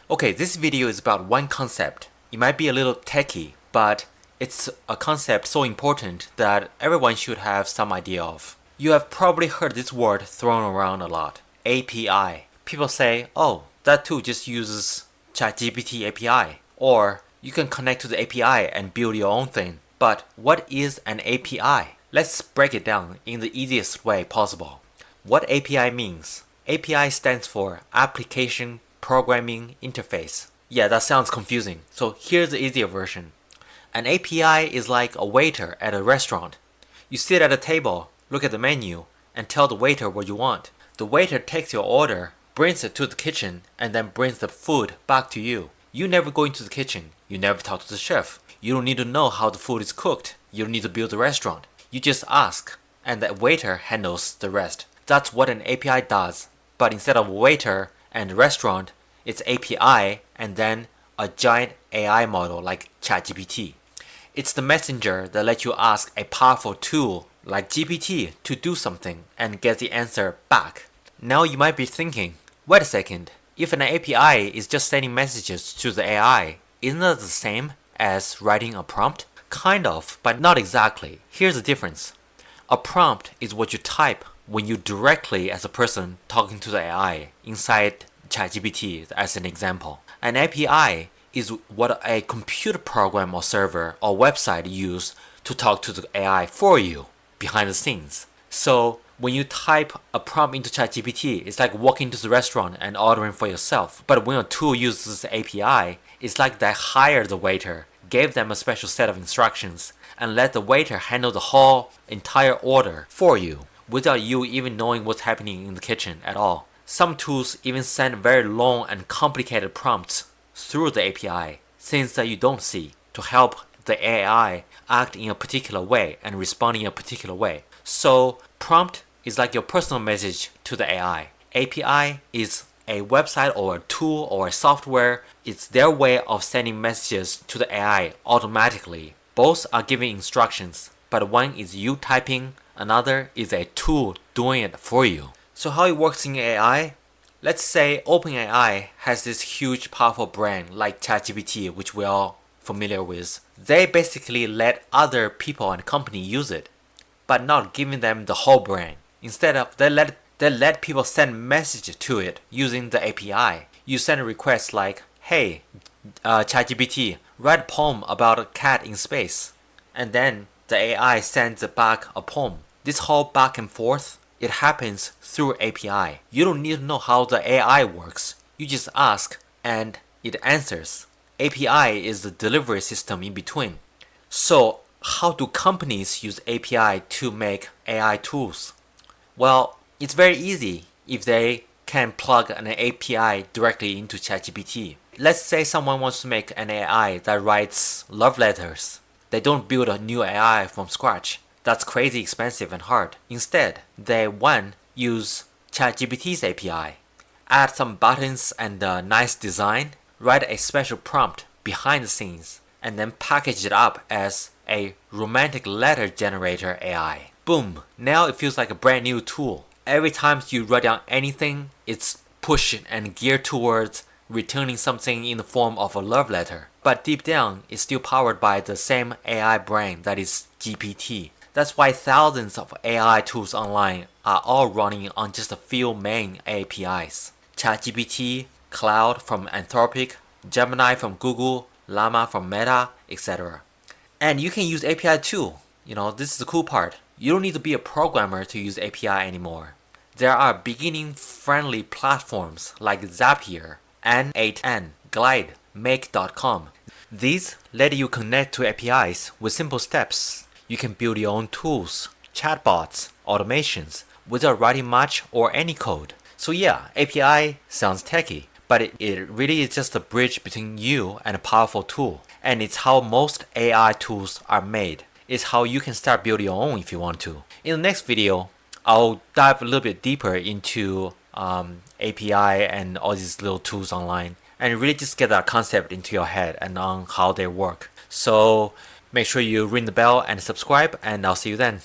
Okay, this video is about one concept. It might be a little techy, but it's a concept so important that everyone should have some idea of. You have probably heard this word thrown around a lot. API. People say, oh, that tool just uses ChatGPT API. Or you can connect to the API and build your own thing. But what is an API? Let's break it down in the easiest way possible. What API means? API stands for Application Programming Interface. Yeah, that sounds confusing. So here's the easier version. An API is like a waiter at a restaurant. You sit at a table, look at the menu, and tell the waiter what you want. The waiter takes your order, brings it to the kitchen, and then brings the food back to you. You never go into the kitchen. You never talk to the chef. You don't need to know how the food is cooked. You don't need to build the restaurant. You just ask, and the waiter handles the rest. That's what an API does. But instead of waiter and restaurant, it's API and then a giant AI model like ChatGPT. It's the messenger that lets you ask a powerful tool like GPT to do something and get the answer back. Now you might be thinking, wait a second, if an API is just sending messages to the AI, isn't that the same as writing a prompt? Kind of, but not exactly. Here's the difference. A prompt is what you type when you directly as a person talking to the AI inside ChatGPT as an example. An API is what a computer program or server or website use to talk to the AI for you behind the scenes. So when you type a prompt into ChatGPT, it's like walking to the restaurant and ordering for yourself. But when a tool uses the API, it's like they hired the waiter, gave them a special set of instructions, and let the waiter handle the whole entire order for you without you even knowing what's happening in the kitchen at all. Some tools even send very long and complicated prompts through the API, things that you don't see, to help the AI act in a particular way and respond in a particular way. So prompt is like your personal message to the AI. API is a website or a tool or a software. It's their way of sending messages to the AI automatically. Both are giving instructions, but one is you typing, another is a tool doing it for you. So how it works in AI? Let's say OpenAI has this huge powerful brand like ChatGPT, which we're all familiar with. They basically let other people and companies use it, but not giving them the whole brand. Instead of they let people send messages to it using the API. You send a request like, hey, ChatGPT, write a poem about a cat in space. And then the AI sends back a poem. This whole back and forth, it happens through API. You don't need to know how the AI works. You just ask and it answers. API is the delivery system in between. So how do companies use API to make AI tools? Well, it's very easy if they can plug an API directly into ChatGPT. Let's say someone wants to make an AI that writes love letters. They don't build a new AI from scratch. That's crazy expensive and hard. Instead, they use ChatGPT's API, add some buttons and a nice design, write a special prompt behind the scenes, and then package it up as a romantic letter generator AI. Boom! Now it feels like a brand new tool. Every time you write down anything, it's pushed and geared towards returning something in the form of a love letter. But deep down, it's still powered by the same AI brain that is GPT. That's why thousands of AI tools online are all running on just a few main APIs. ChatGPT, Claude from Anthropic, Gemini from Google, Llama from Meta, etc. And you can use API too. This is the cool part. You don't need to be a programmer to use API anymore. There are beginning-friendly platforms like Zapier, N8N, Glide, Make.com. These let you connect to APIs with simple steps. You can build your own tools, chatbots, automations, without writing much or any code. So yeah, API sounds techy, but it really is just a bridge between you and a powerful tool. And it's how most AI tools are made. It's how you can start building your own if you want to. In the next video, I'll dive a little bit deeper into API and all these little tools online and really just get that concept into your head and on how they work. So make sure you ring the bell and subscribe, and I'll see you then.